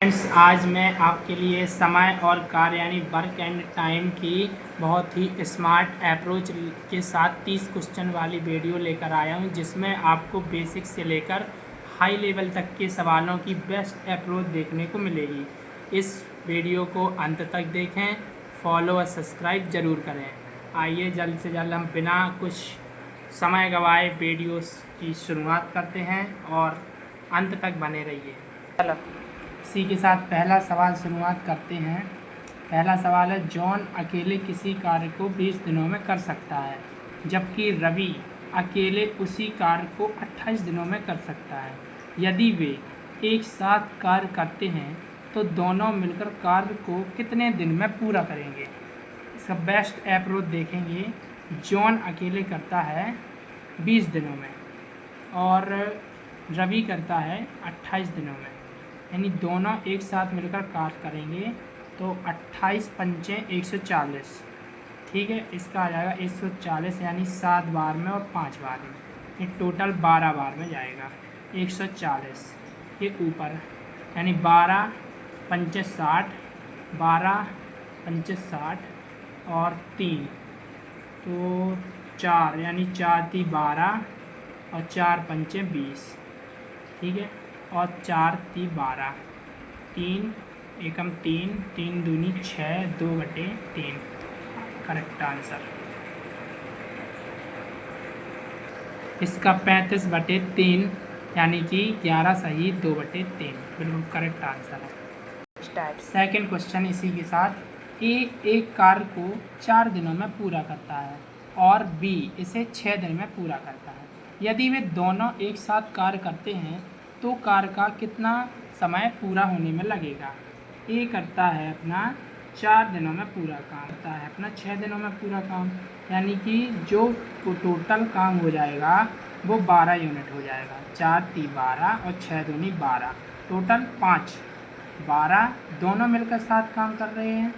Friends, आज मैं आपके लिए समय और कार्य यानी वर्क एंड टाइम की बहुत ही स्मार्ट अप्रोच के साथ 30 क्वेश्चन वाली वीडियो लेकर आया हूं, जिसमें आपको बेसिक से लेकर हाई लेवल तक के सवालों की बेस्ट अप्रोच देखने को मिलेगी। इस वीडियो को अंत तक देखें, फॉलो और सब्सक्राइब ज़रूर करें। आइए जल्द से जल्द हम बिना कुछ समय गंवाए वीडियोस की शुरुआत करते हैं और अंत तक बने रहिए। चलो इसी के साथ पहला सवाल शुरुआत करते हैं। पहला सवाल है, जॉन अकेले किसी कार्य को 20 दिनों में कर सकता है, जबकि रवि अकेले उसी कार्य को 28 दिनों में कर सकता है। यदि वे एक साथ कार्य करते हैं तो दोनों मिलकर कार्य को कितने दिन में पूरा करेंगे। इसका बेस्ट अप्रोच देखेंगे। जॉन अकेले करता है 20 दिनों में और रवि करता है 28 दिनों में, यानी दोनों एक साथ मिलकर कार्य करेंगे तो 28 पंचे 140, ठीक है। इसका आ जाएगा 140, यानी 7 बार में और 5 बार में, ये टोटल 12 बार में जाएगा। 140 के ऊपर यानी 12 पंचे 60, 12 पंचे 60 और 3 तो 4, यानी 4 × 12 और 4 पंचे 20, ठीक है। और 4 × 12, 3 एकम 3, 3 दूनी 6, 2/3 करेक्ट आंसर। इसका 35/3 यानी कि 11 सही, 2/3 बिल्कुल करेक्ट आंसर है। स्टार्ट सेकेंड क्वेश्चन इसी के साथ। ए एक कार्य को 4 दिनों में पूरा करता है और बी इसे 6 दिन में पूरा करता है। यदि वे दोनों एक साथ कार्य करते हैं तो कार्य का कितना समय पूरा होने में लगेगा। ए करता है अपना 4 दिनों में पूरा काम, करता है अपना 6 दिनों में पूरा काम, यानी कि जो टोटल काम हो जाएगा वो 12 यूनिट हो जाएगा। 4 × 12 और 6 दूनी 12, टोटल 5। 12 दोनों मिलकर साथ काम कर रहे हैं,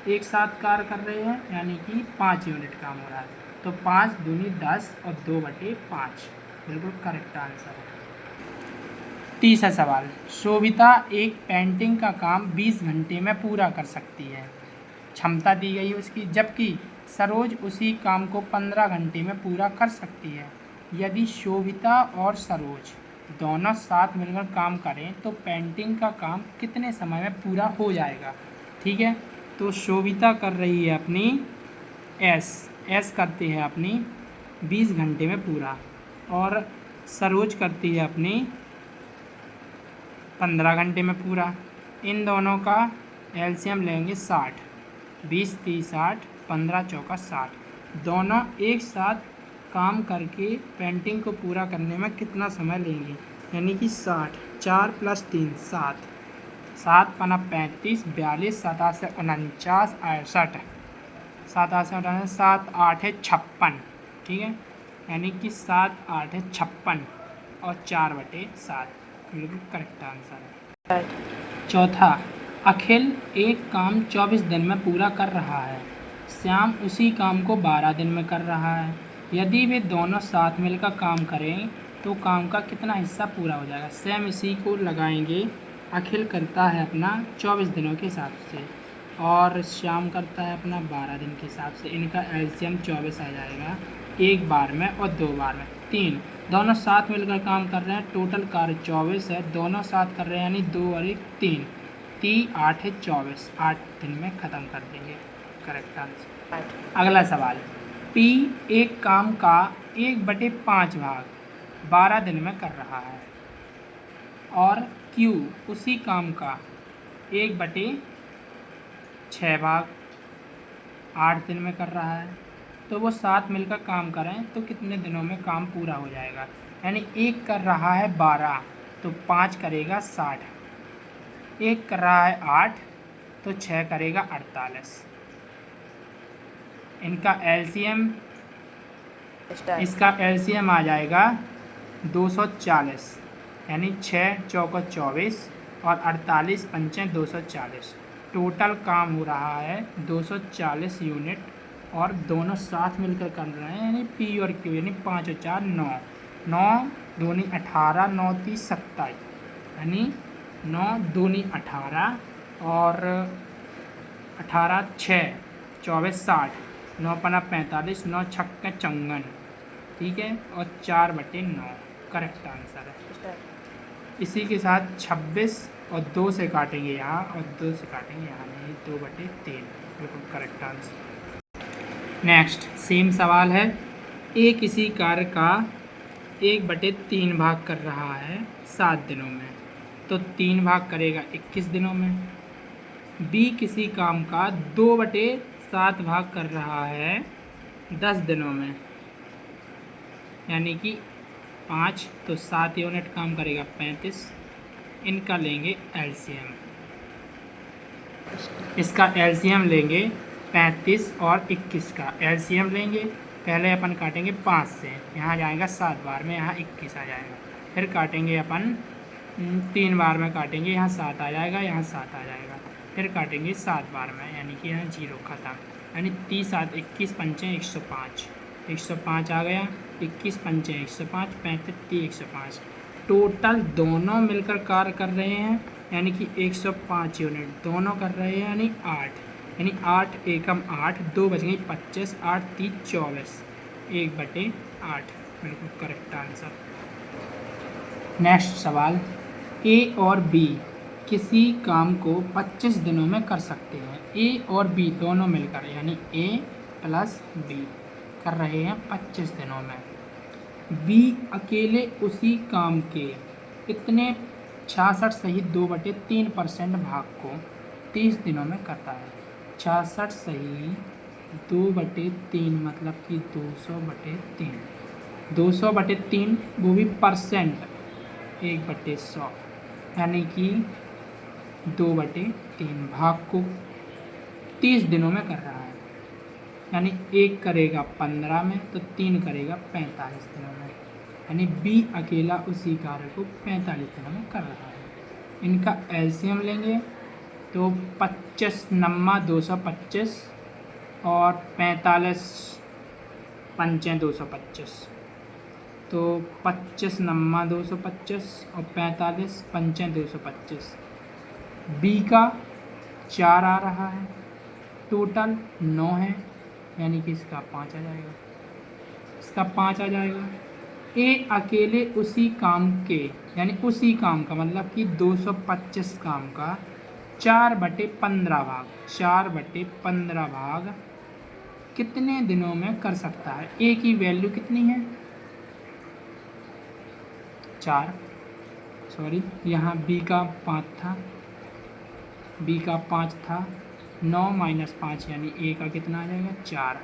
एक साथ कार्य कर रहे हैं, यानी कि 5 यूनिट काम हो रहा है। तो 5 दूनी 10 और 2/5 बिल्कुल करेक्ट आंसर है। तीसरा सवाल, शोभिता एक पेंटिंग का काम 20 घंटे में पूरा कर सकती है, क्षमता दी गई है उसकी, जबकि सरोज उसी काम को 15 घंटे में पूरा कर सकती है। यदि शोभिता और सरोज दोनों साथ मिलकर काम करें तो पेंटिंग का काम कितने समय में पूरा हो जाएगा, ठीक है। तो शोभिता कर रही है अपनी एस करती है अपनी 20 घंटे में पूरा, और सरोज करती है अपनी 15 घंटे में पूरा। इन दोनों का एलसीएम लेंगे 60, 20 × 30 60, 15 × 4 60। दोनों एक साथ काम करके पेंटिंग को पूरा करने में कितना समय लेंगे, यानी कि 60, 4 + 3 7, 7 × 5 35, 42, 7 × 8 49, 68, 7 × 8 49, 7 × 8 = 56, ठीक है। यानी कि 7 × 8 = 56 और 4/7 बिल्कुल करेक्ट आंसर है। चौथा, अखिल एक काम 24 दिन में पूरा कर रहा है, श्याम उसी काम को 12 दिन में कर रहा है। यदि वे दोनों साथ मिलकर काम करें तो काम का कितना हिस्सा पूरा हो जाएगा। सेम इसी को लगाएंगे। अखिल करता है अपना 24 दिनों के हिसाब से और श्याम करता है अपना 12 दिन के हिसाब से। इनका एलसीएम 24 आ जाएगा, एक बार में और 2 बार में। 3 दोनों साथ मिलकर काम कर रहे हैं, टोटल कार्य 24 है, दोनों साथ कर रहे हैं, यानी 2 और 1 3, 3 8 है 24, 8 दिन में ख़त्म कर देंगे, करेक्ट आंसर। अगला सवाल, पी एक काम का 1/5 भाग 12 दिन में कर रहा है और क्यू उसी काम का 1/6 भाग 8 दिन में कर रहा है। तो वो साथ मिलकर काम करें तो कितने दिनों में काम पूरा हो जाएगा। यानी एक कर रहा है 12 तो 5 करेगा 60, एक कर रहा है 8 तो 6 करेगा 48। इनका एलसीएम, इसका एलसीएम आ जाएगा 240, यानी 6 × 4 = 24 और 48 × 5 = 240। टोटल काम हो रहा है 240 यूनिट और दोनों साथ मिलकर कर रहे हैं, यानी पी और क्यू, यानी 5 और 4 9, 9 दूनी 18, 9 × 30 27, यानी 9 दूनी 18 और 18 6 24 60 9 पना 45 9 छक्के 54, ठीक है, और 4/9 करेक्ट आंसर है। इसी के साथ 26 और 2 से काटेंगे यहाँ और 2 से काटेंगे यहाँ, नहीं 2/3 बिल्कुल करेक्ट आंसर। नेक्स्ट सेम सवाल है। ए किसी कार्य का 1/3 भाग कर रहा है 7 दिनों में, तो 3 भाग करेगा 21 दिनों में। बी किसी काम का 2/7 भाग कर रहा है 10 दिनों में, यानी कि 5, तो 7 यूनिट काम करेगा 35। इनका लेंगे एलसीएम। इसका एलसीएम लेंगे 35 और 21 का एलसीएम लेंगे। पहले अपन काटेंगे 5 से, यहाँ जाएगा 7 बार में, यहाँ 21 आ जाएगा। फिर काटेंगे अपन 3 बार में काटेंगे, यहाँ 7 आ जाएगा, यहाँ 7 आ जाएगा। फिर काटेंगे 7 बार में, यानी कि यहाँ 0 खत्म, यानी 30 7 21 पंचे 105, 105 आ गया। 21 पंचे 105, 35 30 105। टोटल दोनों मिलकर कार्य कर रहे हैं, यानी कि 105 यूनिट दोनों कर रहे हैं, यानी 8, यानी 8 एकम 8, 2 बच गई 25, 8 3 24, 1/8 बिल्कुल करेक्ट आंसर। नेक्स्ट सवाल। ए और बी किसी काम को 25 दिनों में कर सकते हैं। ए और बी दोनों मिलकर, यानी ए प्लस बी कर रहे हैं 25 दिनों में। बी अकेले उसी काम के कितने 66 सहित 2/3% भाग को 30 दिनों में करता है। 66 सहित 2/3 मतलब कि 200/3, 200/3 वो भी परसेंट 1/100, यानी कि 2/3 भाग को 30 दिनों में कर रहा है। यानी 1 करेगा 15 में, तो 3 करेगा 45 दिनों में, यानी बी अकेला उसी कार्य को 45 दिनों में कर रहा है। इनका एलसीएम लेंगे तो 25 9 225 और 45 पंचे 225, तो 25 9 225 और 45 पंचे 225। बी का 4 आ रहा है, टोटल 9 है, यानी कि इसका 5 आ जाएगा, इसका 5 आ जाएगा। ए अकेले उसी काम के, यानी उसी काम का मतलब कि 225 काम का 4/15 भाग, 4/15 भाग कितने दिनों में कर सकता है। ए की वैल्यू कितनी है 4, सॉरी यहाँ बी का 5 था, बी का 5 था, 9 - 5 यानी ए का कितना आ जाएगा 4।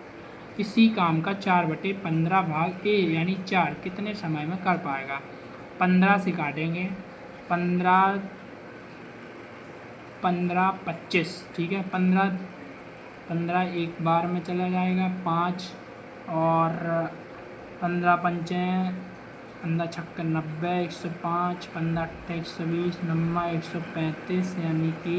इसी काम का 4/15 भाग ए यानी 4 कितने समय में कर पाएगा। 15 से काटेंगे, 15 15 25, ठीक है, 15 एक बार में चला जाएगा 5 और 15 पंचे 15 छक्के 90, 105, 15 अट्ठे 120, 90 135, यानी कि